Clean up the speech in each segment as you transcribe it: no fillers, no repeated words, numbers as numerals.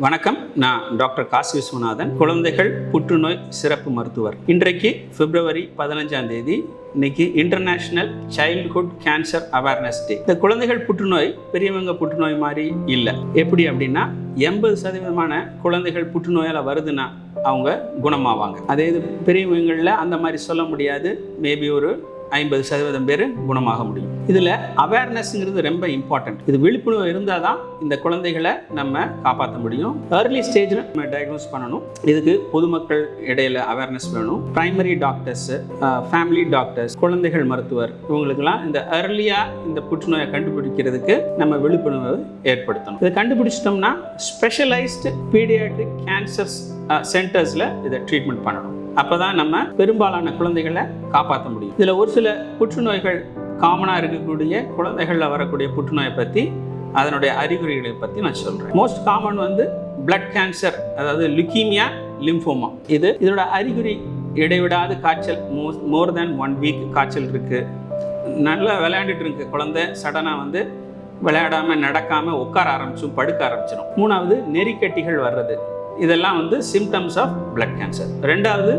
வணக்கம். நான் டாக்டர் காசி விஸ்வநாதன், குழந்தைகள் புற்றுநோய் சிறப்பு மருத்துவர். இன்றைக்கு பிப்ரவரி 15 இன்னைக்கு international childhood cancer awareness day. இந்த குழந்தைகள் புற்றுநோய் பெரியவங்க புற்றுநோய் மாதிரி இல்லை. எப்படி அப்படின்னா 80% குழந்தைகள் புற்றுநோயால் வருதுன்னா அவங்க குணமாவாங்க. அதே இது பெரியவங்களில் அந்த மாதிரி சொல்ல முடியாது. மேபி ஒரு 50% பேர் குணமாக முடியும். இதில் அவேர்னஸ்ங்கிறது ரொம்ப இம்பார்ட்டன்ட். இது விழிப்புணர்வு இருந்தால் தான் இந்த குழந்தைகளை நம்ம காப்பாற்ற முடியும். ஏர்லி ஸ்டேஜில் நம்ம டயக்னோஸ் பண்ணணும். இதுக்கு பொதுமக்கள் இடையில அவேர்னஸ் வேணும். பிரைமரி டாக்டர்ஸ், ஃபேமிலி டாக்டர்ஸ், குழந்தைகள் மருத்துவர், இவங்களுக்கெல்லாம் இந்த ஏர்லியாக இந்த புற்றுநோயை கண்டுபிடிக்கிறதுக்கு நம்ம விழிப்புணர்வு ஏற்படுத்தணும். இதை கண்டுபிடிச்சிட்டோம்னா ஸ்பெஷலைஸ்டு பீடியாட்ரிக் கேன்சர் சென்டர்ஸில் இதை ட்ரீட்மெண்ட் பண்ணணும். அப்போ தான் நம்ம பெரும்பாலான குழந்தைகளை காப்பாற்ற முடியும். இதில் ஒரு சில புற்றுநோய்கள் காமனாக இருக்கக்கூடிய குழந்தைகளில் வரக்கூடிய புற்றுநோயை பற்றி, அதனுடைய அறிகுறிகளை பற்றி நான் சொல்கிறேன். மோஸ்ட் காமன் பிளட் கேன்சர், அதாவது லுக்கீமியா, லிம்போமா. இதோட அறிகுறி இடைவிடாத காய்ச்சல், மோர் தேன் 1 வீக் காய்ச்சல் இருக்குது. நல்லா விளையாண்டுட்டு இருக்கு குழந்தை, சடனாக விளையாடாமல் நடக்காமல் உட்கார ஆரம்பிச்சும், படுக்க ஆரம்பிச்சிடும். 3வது நெறிக்கட்டிகள் வர்றது. இதெல்லாம் சிம்டம்ஸ் ஆஃப் பிளட் கேன்சர். 2வது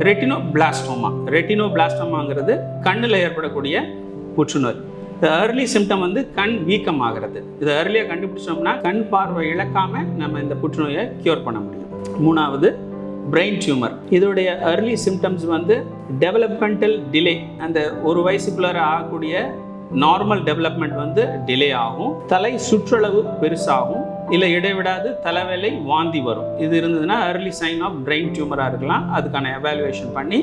ரெட்டினோபிளாஸ்டோமா. ரெட்டினோபிளாஸ்டோமாங்கிறது கண்ணில் ஏற்படக்கூடிய புற்றுநோய். இந்த ஏர்லி சிம்டம் கண் வீக்கம் ஆகிறது. இதை ஏர்லியாக கண்டுபிடிச்சோம்னா கண் பார்வை இழக்காமல் நம்ம இந்த புற்றுநோயை க்யூர் பண்ண முடியும். 3வது பிரெயின் டியூமர். இதோடைய ஏர்லி சிம்டம்ஸ் டெவலப்மெண்டல் டிலே. அந்த ஒரு வயசுக்குள்ளார ஆகக்கூடிய நார்மல் டெவலப்மெண்ட் டிலே ஆகும். தலை சுற்றளவு பெருசாகும். இல்லை இடைவிடாது தலைவேலை, வாந்தி வரும். இது இருந்ததுன்னா ஏர்லி சைன் ஆஃப் பிரெயின் டியூமராக இருக்கலாம். அதுக்கான எவாலுவேஷன் பண்ணி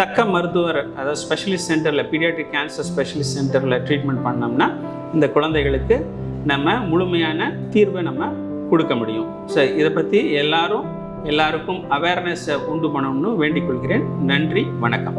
தக்க மருத்துவர், அதாவது ஸ்பெஷலிஸ்ட் சென்டரில், பீடியாட்ரிக் கேன்சர் ஸ்பெஷலிஸ்ட் சென்டரில் ட்ரீட்மெண்ட் பண்ணோம்னா இந்த குழந்தைகளுக்கு நம்ம முழுமையான தீர்வை நம்ம கொடுக்க முடியும். ஸோ இதை பற்றி எல்லாருக்கும் அவேர்னஸை உண்டு பண்ணணும்னு வேண்டிக் கொள்கிறேன். நன்றி, வணக்கம்.